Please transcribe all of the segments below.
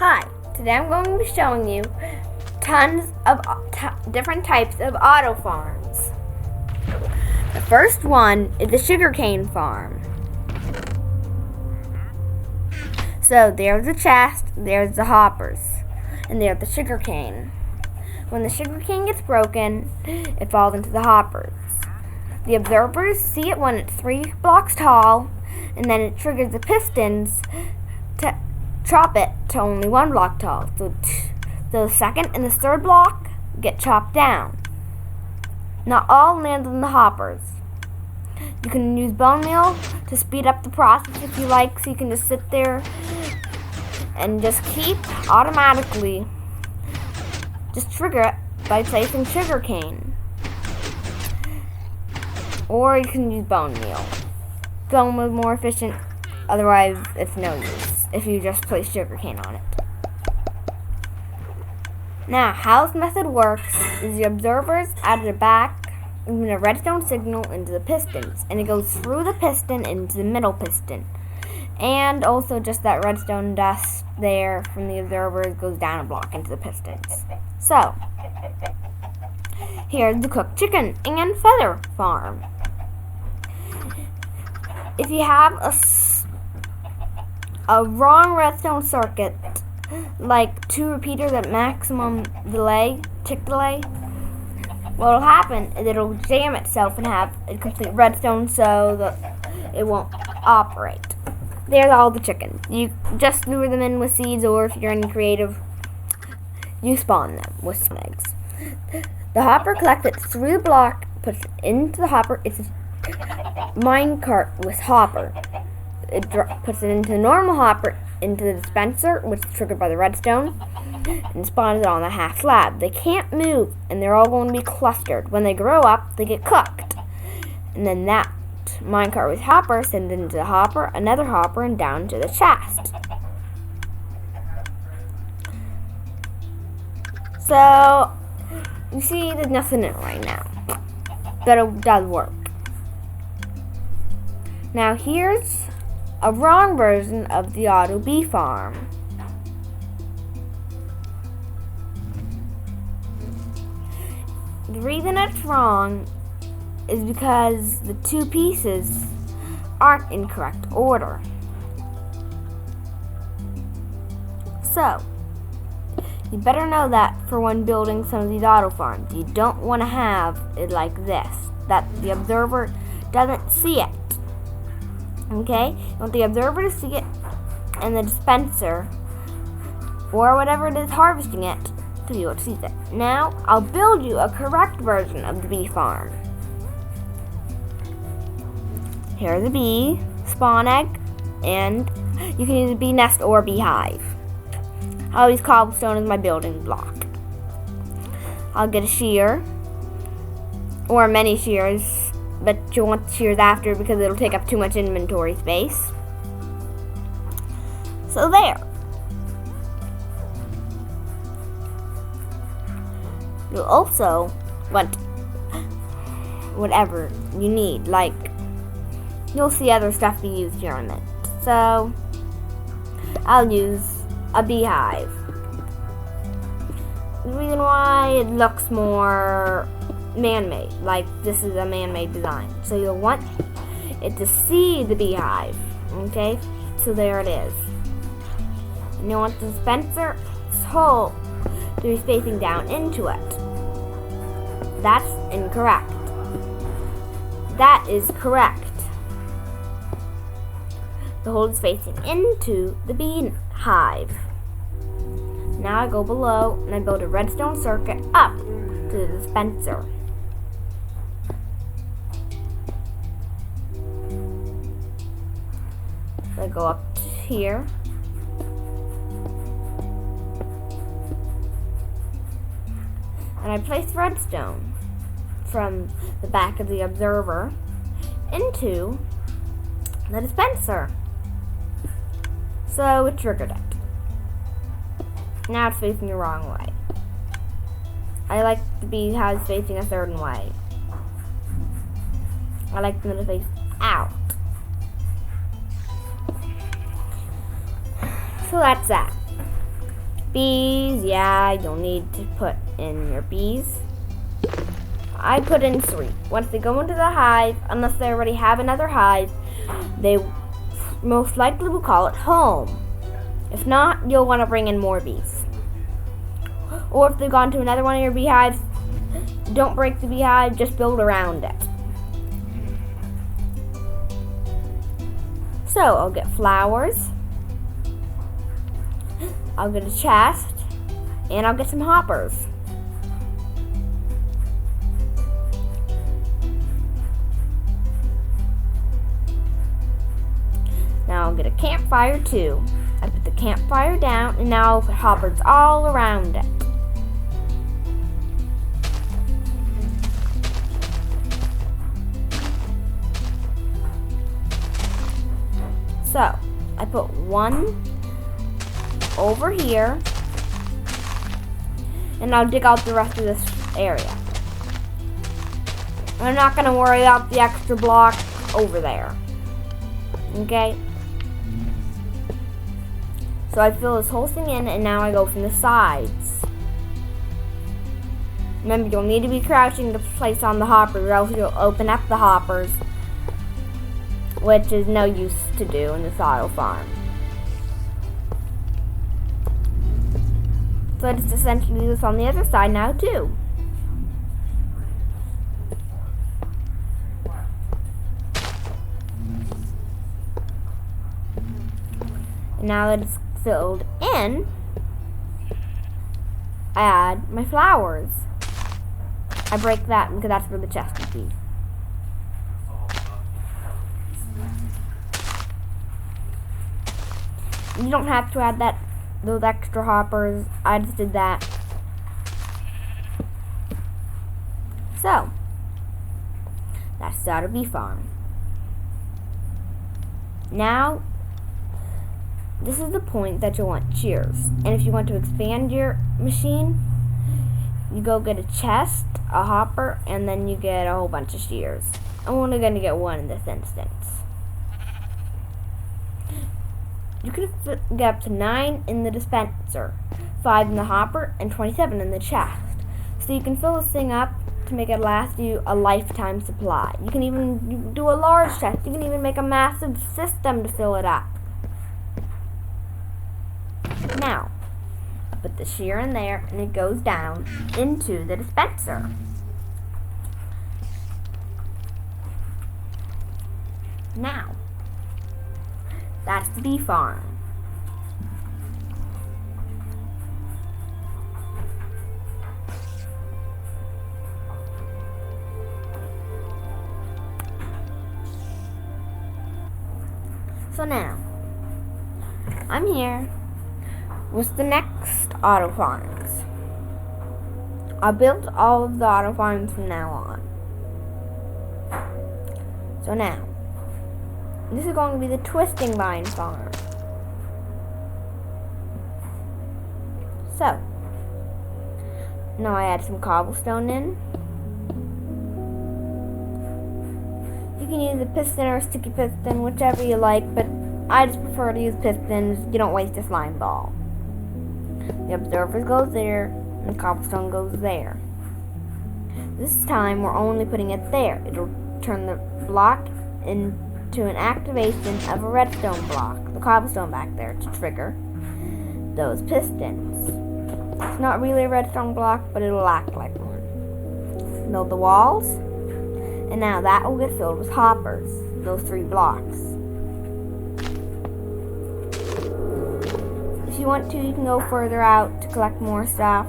Hi, today I'm going to be showing you tons of different types of auto farms. The first one is the sugarcane farm. So there's the chest, there's the hoppers, and there's the sugarcane. When the sugarcane gets broken, it falls into the hoppers. The observers see it when it's 3 blocks tall, and then it triggers the pistons to chop it to only 1 block tall. So the second and the third block get chopped down. Not all land on the hoppers. You can use bone meal to speed up the process if you like, so you can just sit there and just keep automatically just trigger it by placing sugarcane. Or you can use bone meal. Bone meal is more efficient, otherwise it's no use if you just place sugarcane on it. Now, how this method works is the observers at the back emit a redstone signal into the pistons, and it goes through the piston into the middle piston. And also just that redstone dust there from the observers goes down a block into the pistons. So, here's the cooked chicken and feather farm. If you have a wrong redstone circuit, like 2 repeaters at maximum delay, tick delay, what will happen is it'll jam itself and have a complete redstone so that it won't operate. There's all the chickens. You just lure them in with seeds, or if you're any creative, you spawn them with some eggs. The hopper collects it through the block, puts it into the hopper. It's a minecart with hopper. It puts it into the normal hopper, into the dispenser, which is triggered by the redstone, and spawns it on the half slab. They can't move, and they're all going to be clustered. When they grow up, they get cooked. And then that minecart with hopper sends it into the hopper, another hopper, and down to the chest. So, you see there's nothing in it right now, but it does work. Now here's a wrong version of the auto bee farm. The reason it's wrong is because the 2 pieces aren't in correct order. So, you better know that for when building some of these auto farms. You don't want to have it like this, that the observer doesn't see it. Okay? You want the observer to see it, and the dispenser, or whatever it is harvesting it, to be able to see it. Now, I'll build you a correct version of the bee farm. Here's a bee, spawn egg, and you can use a bee nest or a beehive. I'll use cobblestone as my building block. I'll get a shear, or many shears, but you'll want the shears after because it'll take up too much inventory space. So there. You'll also want whatever you need, like you'll see other stuff be used here in a minute. So I'll use a beehive. The reason why it looks more man-made, like this is a man-made design. So you'll want it to see the beehive. Okay, so there it is. And you'll want the dispenser's hole to be facing down into it. That's incorrect. That is correct. The hole is facing into the beehive. Now I go below and I build a redstone circuit up to the dispenser. So I go up to here. And I place redstone from the back of the observer into the dispenser. So it triggered it. Now it's facing the wrong way. I like the beehives facing a certain way. I like them to face out. So that's that. Bees, yeah, you'll need to put in your bees. I put in 3. Once they go into the hive, unless they already have another hive, they most likely will call it home. If not, you'll want to bring in more bees. Or if they've gone to another one of your beehives, don't break the beehive, just build around it. So I'll get flowers, I'll get a chest, and I'll get some hoppers. Now I'll get a campfire too. I put the campfire down, and now I'll put hoppers all around it. So, I put 1 over here, and I'll dig out the rest of this area. I'm not going to worry about the extra block over there. Okay? So I fill this whole thing in, and now I go from the sides. Remember, you'll need to be crouching to place on the hoppers, or else you'll open up the hoppers, which is no use to do in this auto farm. So I just essentially do this on the other side now too. And now that it's filled in, I add my flowers. I break that because that's where the chest would be. You don't have to add those extra hoppers. I just did that. So, that's the bee farm. Now, this is the point that you'll want shears. And if you want to expand your machine, you go get a chest, a hopper, and then you get a whole bunch of shears. I'm only going to get 1 in this instance. You can get up to 9 in the dispenser, 5 in the hopper, and 27 in the chest. So you can fill this thing up to make it last you a lifetime supply. You can even do a large chest. You can even make a massive system to fill it up. Now, I put the shear in there, and it goes down into the dispenser. Now, that's the bee farm. So now, I'm here with the next auto farms. I built all of the auto farms from now on. So now, this is going to be the twisting vine farm. So, now I add some cobblestone in. You can use a piston or a sticky piston, whichever you like, but I just prefer to use pistons. You don't waste a slime ball. The observers goes there, and the cobblestone goes there. This time, we're only putting it there. It'll turn the block into an activation of a redstone block, the cobblestone back there, to trigger those pistons. It's not really a redstone block, but it'll act like one. Build the walls, and now that will get filled with hoppers, those 3 blocks. If you want to, you can go further out to collect more stuff.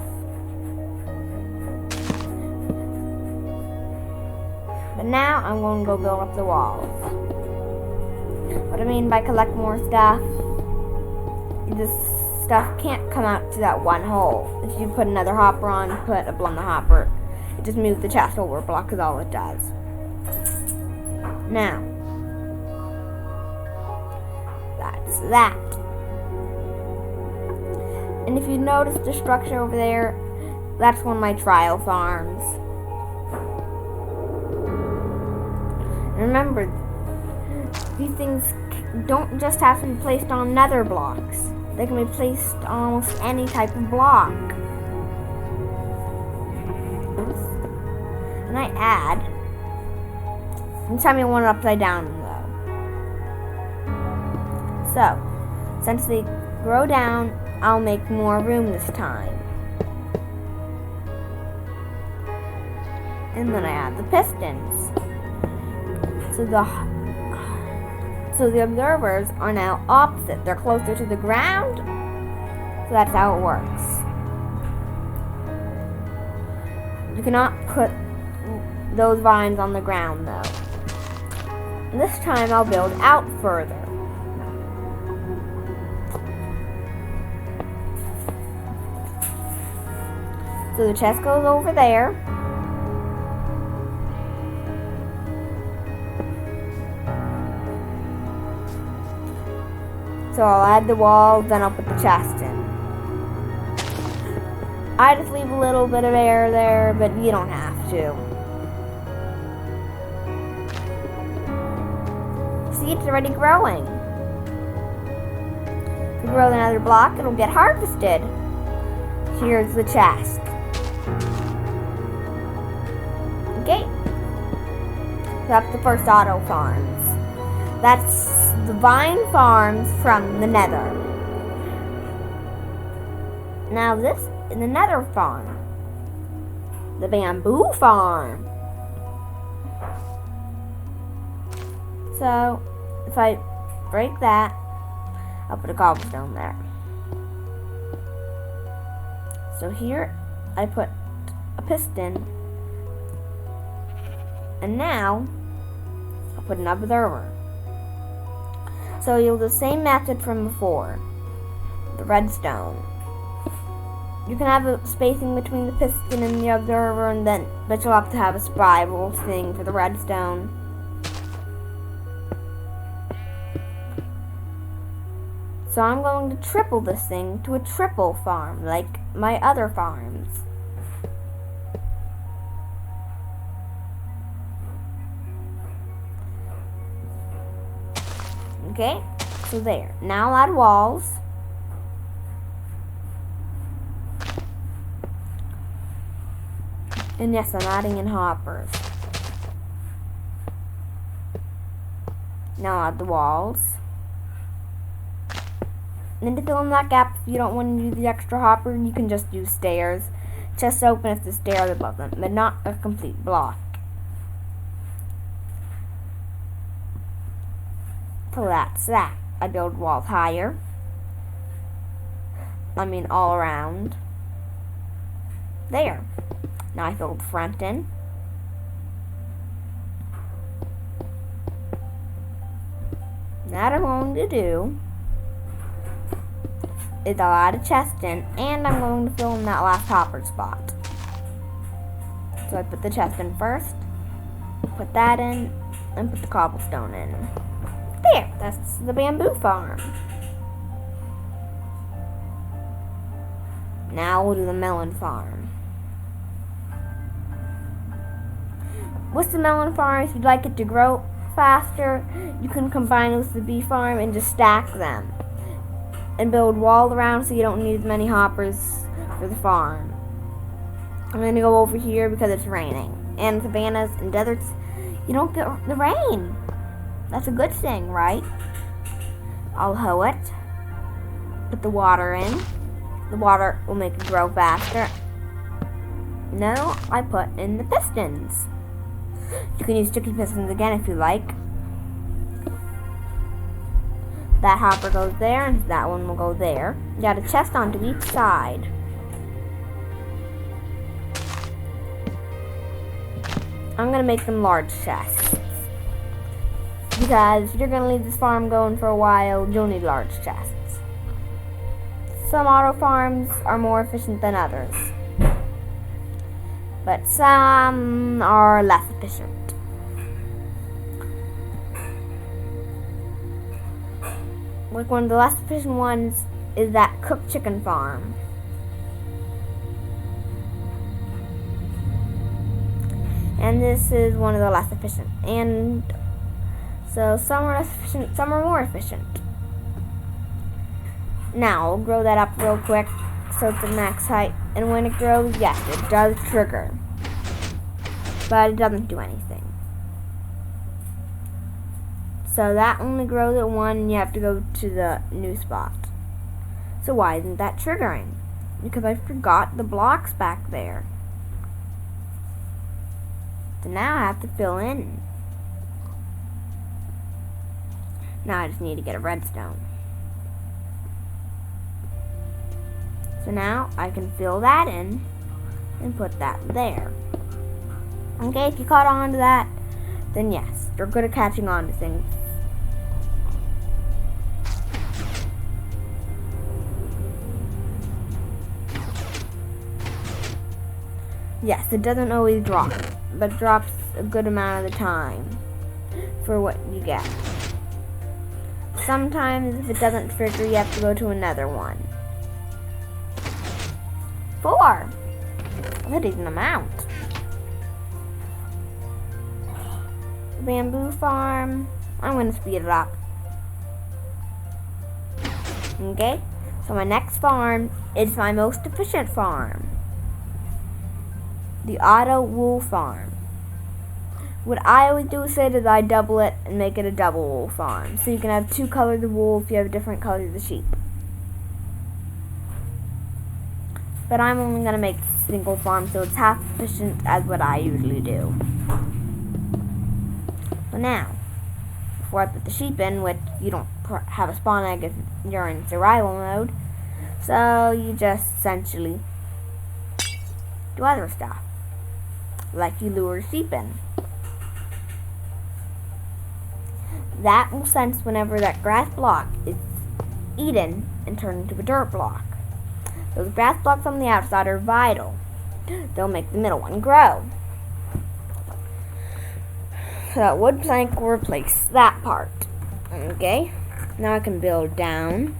But now I'm going to go build up the walls. What I mean by collect more stuff, this stuff can't come out to that one hole. If you put another hopper on, put a blend the hopper, it just moves the chest over a block is all it does. Now, that's that. And if you notice the structure over there, that's one of my trial farms. And remember, these things don't just have to be placed on nether blocks. They can be placed on almost any type of block. Oops. And I add. Anytime you want it upside down though. So, since they grow down, I'll make more room this time. And then I add the pistons. So the observers are now opposite. They're closer to the ground. So that's how it works. You cannot put those vines on the ground though. This time I'll build out further. So the chest goes over there. So I'll add the walls, then I'll put the chest in. I just leave a little bit of air there, but you don't have to. See, it's already growing. If you grow another block, it'll get harvested. Here's the chest. Okay. That's the first auto farms. That's the vine farms from the nether. Now this is the nether farm. The bamboo farm. So, if I break that, I'll put a cobblestone there. So here, I put a piston. And now, I'll put an observer. So you'll do the same method from before. The redstone. You can have a spacing between the piston and the observer, but you'll have to have a spiral thing for the redstone. So I'm going to triple this thing to a triple farm, like my other farms. Okay, so there. Now I'll add walls. And yes, I'm adding in hoppers. Now I'll add the walls. And then to fill in that gap, if you don't want to use the extra hopper, you can just use stairs. Just open if the stairs above them, but not a complete block. So that's that. I build walls higher. I mean all around. There. Now I fill the front in. Now what I'm going to do is I'll add a chest in, and I'm going to fill in that last hopper spot. So I put the chest in first, put that in, and put the cobblestone in. There, that's the bamboo farm. Now we'll do the melon farm. With the melon farm, if you'd like it to grow faster, you can combine it with the bee farm and just stack them. And build wall around so you don't need as many hoppers for the farm. I'm going to go over here because it's raining. And savannas and deserts, you don't get the rain. That's a good thing, right? I'll hoe it. Put the water in. The water will make it grow faster. Now I put in the pistons. You can use sticky pistons again if you like. That hopper goes there, and that one will go there. You got a chest onto each side. I'm going to make them large chests. Because if you're going to leave this farm going for a while, you'll need large chests. Some auto farms are more efficient than others. But some are less efficient. Like one of the less efficient ones is that cooked chicken farm. And this is one of the less efficient. And so some are less efficient, some are more efficient. Now I'll grow that up real quick so it's at max height. And when it grows, yes, it does trigger. But it doesn't do anything. So that only grows at 1 and you have to go to the new spot. So why isn't that triggering? Because I forgot the blocks back there. So now I have to fill in. Now I just need to get a redstone. So now I can fill that in and put that there. Okay, if you caught on to that, then yes, you're good at catching on to things. Yes, it doesn't always drop, but drops a good amount of the time for what you get. Sometimes if it doesn't trigger, you have to go to another one. 4. What is an amount? Bamboo farm. I'm going to speed it up. Okay, so my next farm is my most efficient farm. The auto wool farm. What I always do is I double it and make it a double wool farm. So you can have 2 colors of wool if you have different colors of sheep. But I'm only going to make a single farm so it's half efficient as what I usually do. So now, before I put the sheep in, which you don't have a spawn egg if you're in survival mode, so you just essentially do other stuff. Like you lure sheep in. That will sense whenever that grass block is eaten and turned into a dirt block. Those grass blocks on the outside are vital. They'll make the middle one grow. So that wood plank will replace that part. Okay, now I can build down,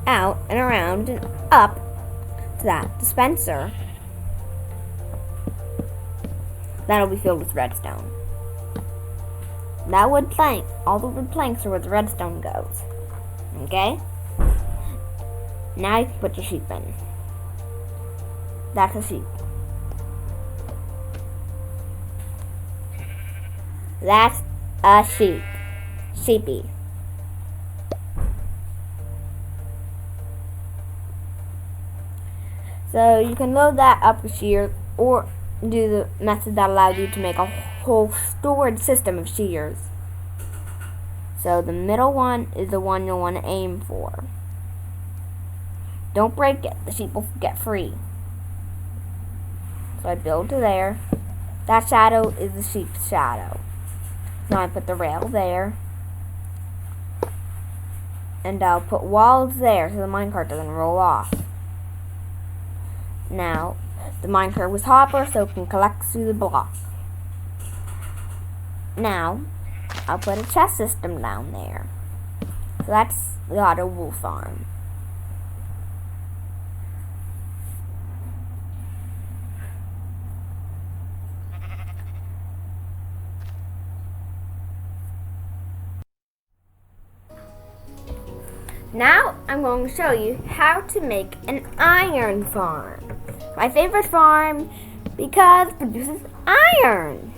out, and around, and up to that dispenser. That'll be filled with redstone. That wood plank, all the wood planks are where the redstone goes. Okay? Now you can put your sheep in. That's a sheep. That's a sheep. Sheepy. So you can load that up with shears or do the method that allows you to make a whole storage system of shears. So the middle one is the one you'll want to aim for. Don't break it, the sheep will get free. So I build to there. That shadow is the sheep's shadow. Now I put the rail there. And I'll put walls there so the minecart doesn't roll off. Now, the minecart was hopper so it can collect through the block. Now, I'll put a chest system down there. So that's the auto wool farm. Now I'm going to show you how to make an iron farm. My favorite farm because it produces iron.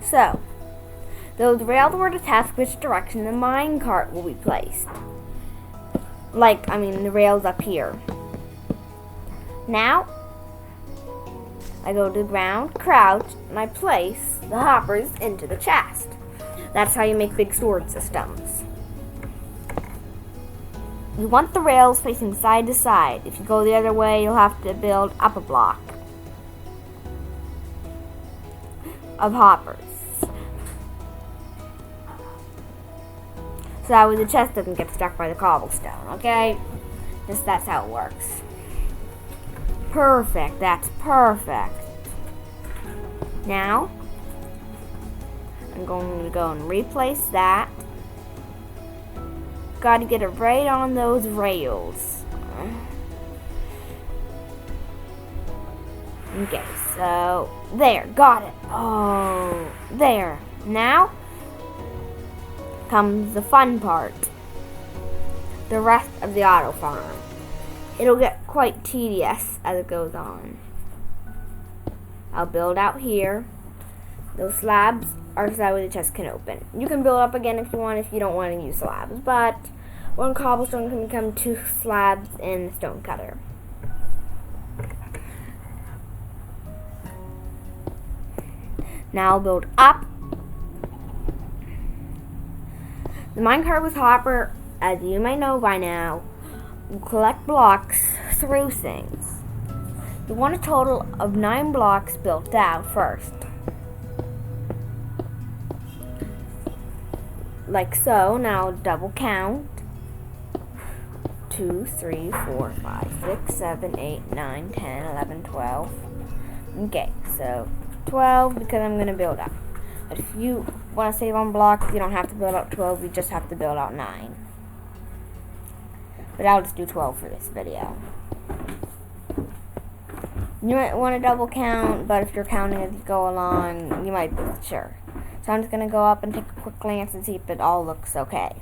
So, those rails were to test which direction the minecart will be placed. The rails up here. Now, I go to the ground, crouch, and I place the hoppers into the chest. That's how you make big storage systems. You want the rails facing side to side. If you go the other way, you'll have to build up a block of hoppers. So that way the chest doesn't get stuck by the cobblestone, okay? That's how it works. Perfect, that's perfect. Now, I'm going to go and replace that. Got to get it right on those rails. Okay, so there, got it. Oh, there. Now, comes the fun part. The rest of the auto farm. It'll get quite tedious as it goes on. I'll build out here. Those slabs are the side where the chest can open. You can build up again if you want, if you don't want to use slabs, but one cobblestone can become 2 slabs in the stone cutter. Now I'll build up. The minecart with hopper, as you may know by now, will collect blocks through things. You want a total of 9 blocks built out first. Like so. Now double count. 2, 3, 4, 5, 6, 7, 8, 9, 10, 11, 12. Okay, so 12 because I'm going to build up. But if you want to save on blocks, you don't have to build out 12, you just have to build out 9. But I'll just do 12 for this video. You might want to double count, but if you're counting as you go along, you might be sure. So I'm just going to go up and take a quick glance and see if it all looks okay.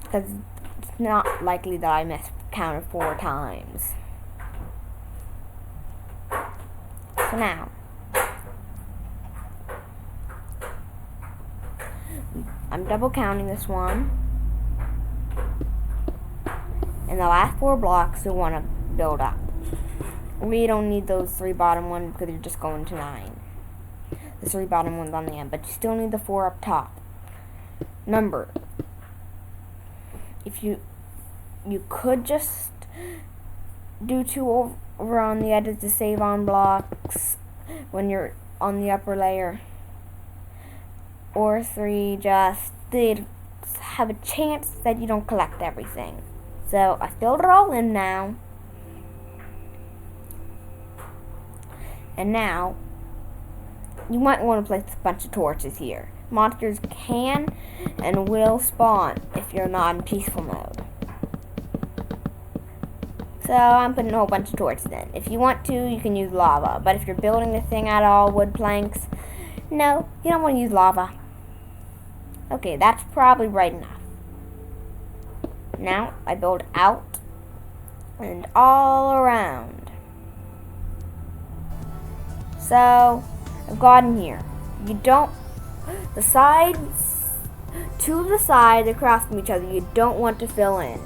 Because it's not likely that I miscounted 4 times. So now, I'm double counting this one. And the last 4 blocks you'll want to build up. We don't need those 3 bottom ones because you're just going to 9. The 3 bottom ones on the end, but you still need the 4 up top. Number. If you could just do 2 over on the edges to save on blocks when you're on the upper layer. Or 3 just to have a chance that you don't collect everything. So I filled it all in now. And now, you might want to place a bunch of torches here. Monsters can and will spawn if you're not in peaceful mode. So I'm putting a whole bunch of torches in. If you want to, you can use lava. But if you're building the thing out of all wood planks, no, you don't want to use lava. Okay, that's probably right enough. Now I build out and all around. So I've gotten here. You don't, the sides, 2 of the sides across from each other, you don't want to fill in.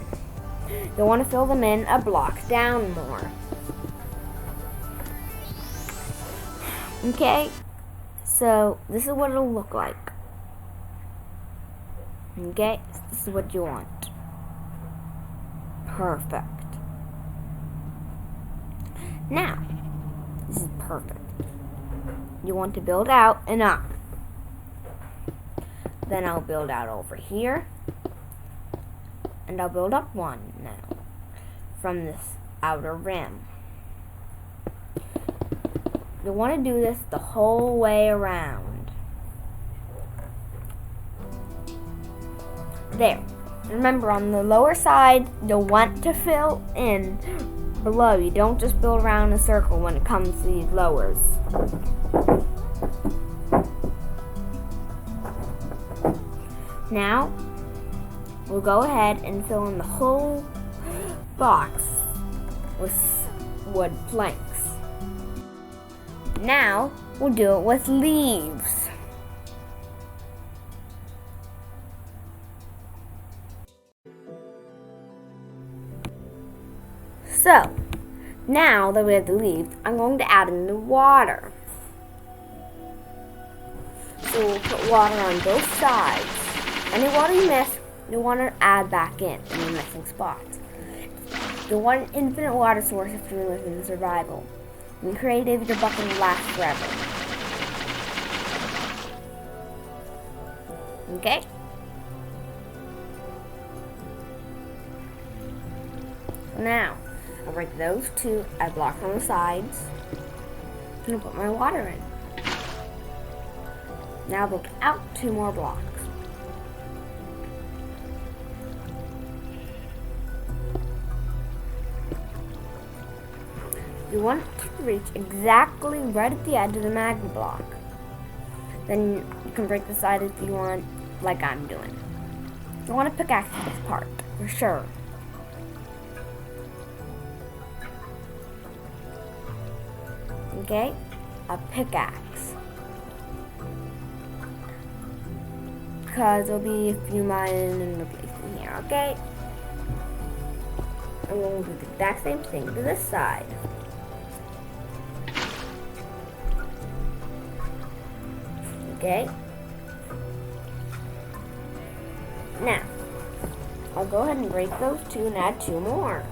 You want to fill them in a block down more. Okay, so this is what it'll look like. Okay, this is what you want. Perfect. Now, this is perfect. You want to build out and up. Then I'll build out over here. And I'll build up 1 now from this outer rim. You'll want to do this the whole way around. There. Remember, on the lower side, you'll want to fill in below. You don't just build around in a circle when it comes to these lowers. Now, we'll go ahead and fill in the whole box with wood planks. Now, we'll do it with leaves. So, now that we have the leaves, I'm going to add in the water. So we'll put water on both sides. Any water you miss, you want to add back in the missing spots. You want an infinite water source if you're living in survival. And creative, your bucket will last forever. Okay? So now, I'll break those 2 as blocks on the sides. And I'll put my water in. Now I'll build out 2 more blocks. You want to reach exactly right at the edge of the magma block. Then you can break the side if you want. like I'm doing. You want to pickaxe this part, for sure. Okay, a pickaxe. Because there'll be a few mines and replacing here, okay? And we'll do the exact same thing to this side. Okay. Now, I'll go ahead and break those two and add two more.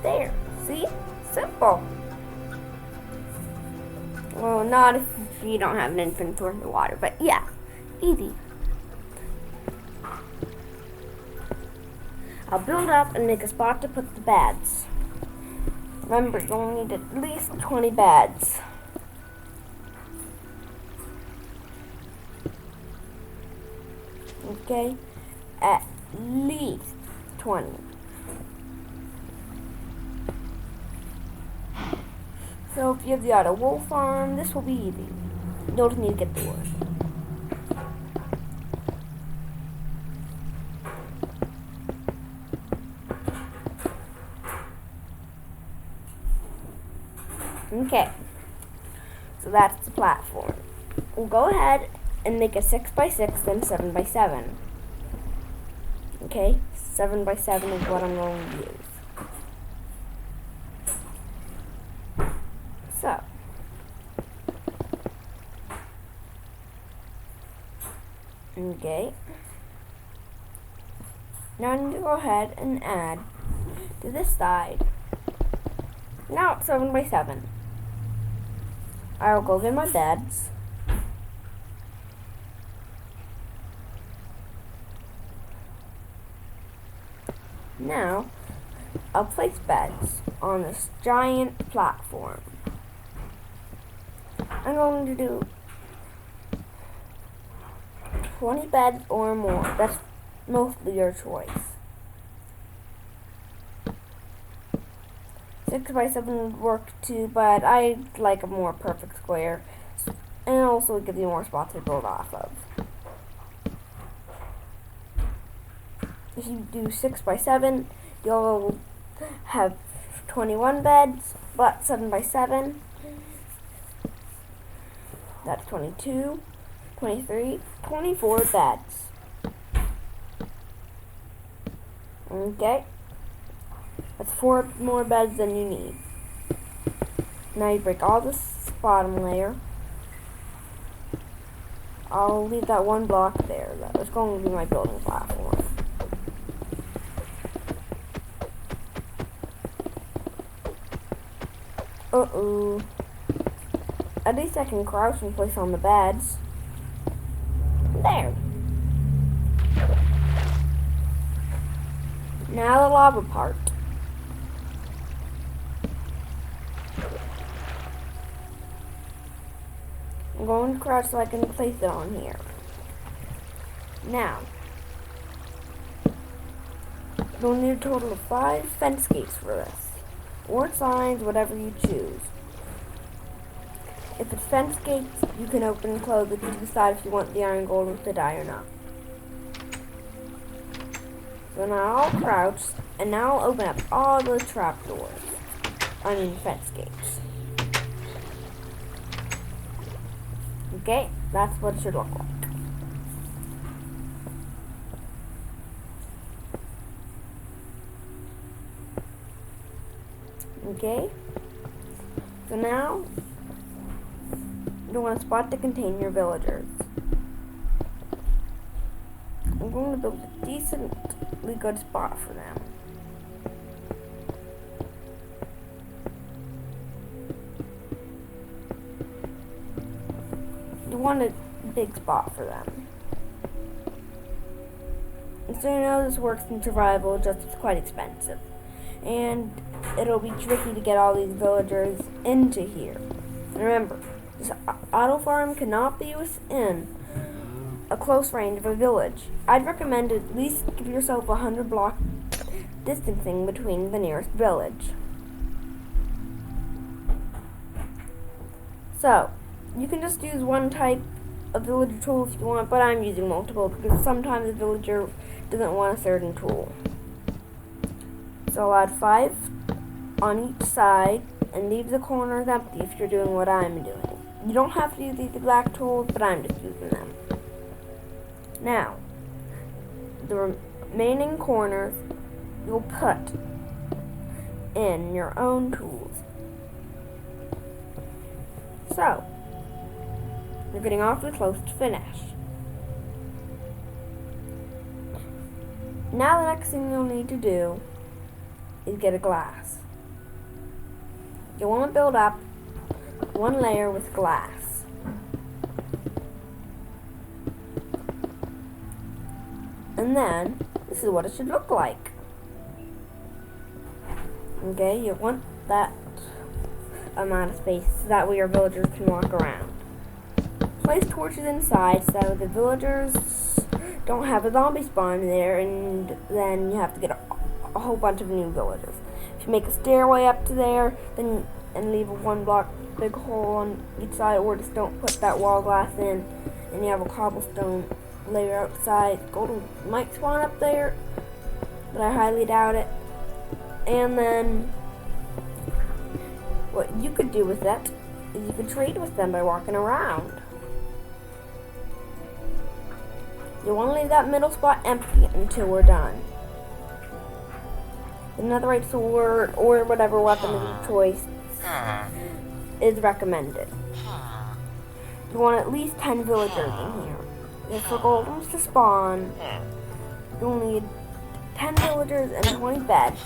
There. See? Simple. Well, not if you don't have an infinite source of water, but yeah, easy. I'll build up and make a spot to put the beds. Remember, you'll need at least 20 beds. Okay, at least 20. So if you have the auto wool farm, this will be easy. You'll just need to get the wood. Okay, so that's the platform. We'll go ahead and make a 6x6, then 7x7. Okay, 7x7 is what I'm going to use. So, okay. Now I'm going to go ahead and add to this side. Now it's 7x7. I'll go get my beds. Now, I'll place beds on this giant platform. I'm going to do 20 beds or more. That's mostly your choice. 6x7 would work too, but I like a more perfect square. And also give you more spots to build off of. If you do 6x7, you'll have 21 beds, but 7x7, that's 22, 23, 24 beds. Okay, that's 4 more beds than you need. Now you break all this bottom layer. I'll leave that one block there. That was going to be my building platform. Uh-oh. At least I can crouch and place on the beds. There. Now the lava part. I'm going to crouch so I can place it on here. Now, you'll need a total of 5 fence gates for this. Or signs, whatever you choose. If it's fence gates, you can open and close it to decide if you want the iron golem to die or not. So now I'll crouch, and now I'll open up all the trapdoors. I mean fence gates. Okay, that's what it should look like. Okay, so now you want a spot to contain your villagers. I'm going to build a decently good spot for them. You want a big spot for them. And so you know this works in survival, just it's quite expensive. And it'll be tricky to get all these villagers into here. And remember, this auto farm cannot be within a close range of a village. I'd recommend at least give yourself 100 block distancing between the nearest village. So, you can just use one type a villager tool if you want, but I'm using multiple because sometimes a villager doesn't want a certain tool. So I'll add 5 on each side and leave the corners empty if you're doing what I'm doing. You don't have to use these exact tools, but I'm just using them. Now, the remaining corners you'll put in your own tools. So, you're getting awfully close to finish. Now the next thing you'll need to do is get a glass. You'll want to build up one layer with glass. And then, this is what it should look like. Okay, you want that amount of space so that way your villagers can walk around. Place torches inside so the villagers don't have a zombie spawn there, and then you have to get a whole bunch of new villagers. If you make a stairway up to there, then and leave a 1 block big hole on each side, or just don't put that wall glass in, and you have a cobblestone layer outside. Golden might spawn up there, but I highly doubt it. And then what you could do with that is you could trade with them by walking around. You want to leave that middle spot empty until we're done. The netherite sword or whatever weapon of your choice is recommended. You want at least 10 villagers in here. If for golems to spawn, you'll need 10 villagers and 20 beds.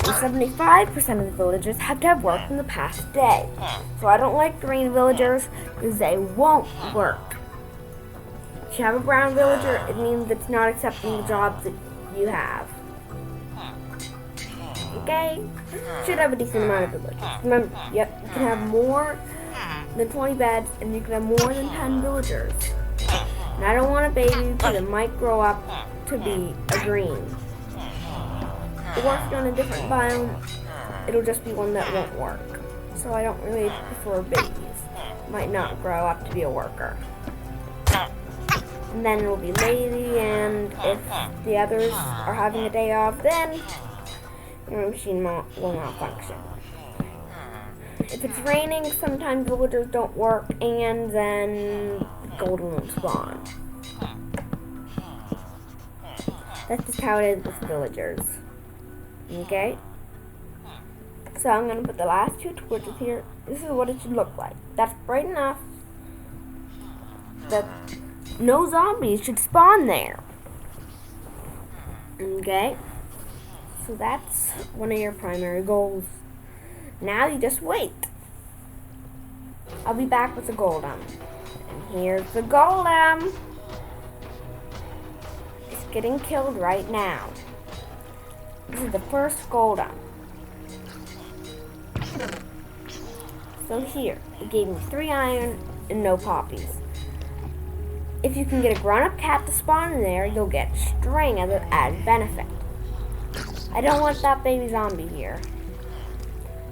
And 75% of the villagers have to have worked in the past day. So I don't like green villagers because they won't work. If you have a brown villager, it means it's not accepting the jobs that you have. Okay? Should have a decent amount of villagers. Remember, yep, you can have more than 20 beds and you can have more than 10 villagers. And I don't want a baby because it might grow up to be a green. Or if you're on a different biome, it'll just be one that won't work. So I don't really prefer babies. Might not grow up to be a worker. And then it'll be lazy, and if the others are having a day off, then your machine will malfunction. If it's raining, sometimes villagers don't work, and then golden won't spawn. That's just how it is with villagers. Okay? So I'm going to put the last 2 torches here. This is what it should look like. That's bright enough that no zombies should spawn there. Okay? So that's one of your primary goals. Now you just wait. I'll be back with the golem. And here's the golem. It's getting killed right now. This is the first golem. So here, it gave me 3 iron and no poppies. If you can get a grown-up cat to spawn in there, you'll get string as an added benefit. I don't want that baby zombie here.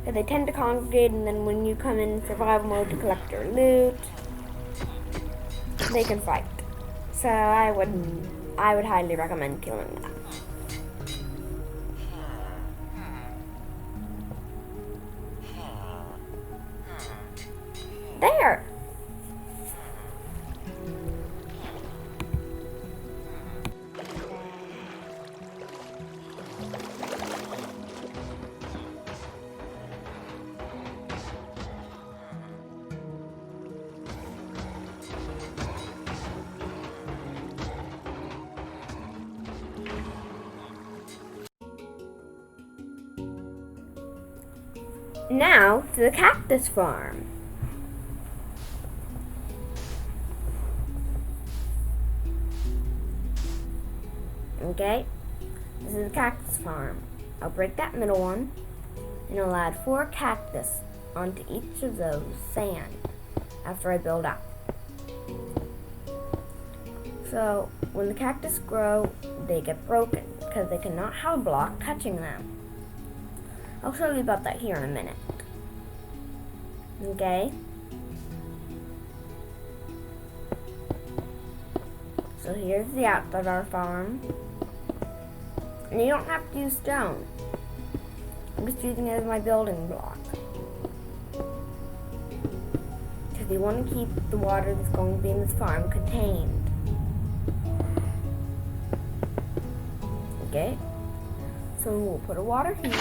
Because they tend to congregate, and then when you come in survival mode to collect your loot, they can fight. So I would highly recommend killing them. There! Now to the Cactus Farm. Okay, this is the Cactus Farm. I'll break that middle one, and I'll add 4 cactus onto each of those sand after I build up. So when the cactus grow, they get broken because they cannot have a block touching them. I'll show you about that here in a minute. Okay? So here's the outside of our farm. And you don't have to use stone. I'm just using it as my building block. Because you want to keep the water that's going to be in this farm contained. Okay? So we'll put a water here.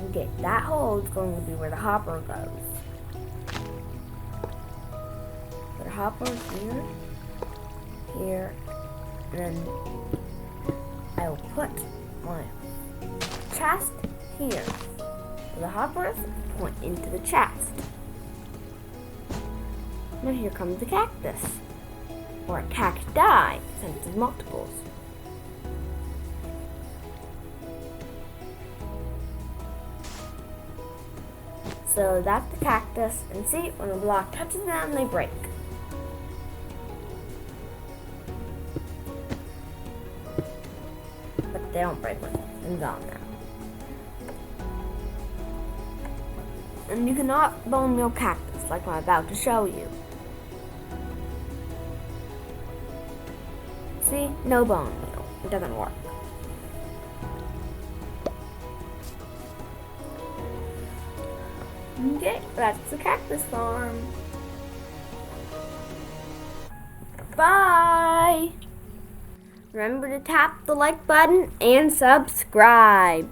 Okay, that hole is going to be where the hopper goes. Put a hopper here, here, and then I will put my chest here. So the hoppers point into the chest. Now here comes the cactus, or a cacti, since it's multiples. So that's the cactus, and see, when the block touches them, they break. But they don't break when it's on now. And you cannot bone meal cactus like I'm about to show you. See, no bone meal. It doesn't work. Okay, that's the Cactus Farm. Bye! Remember to tap the like button and subscribe.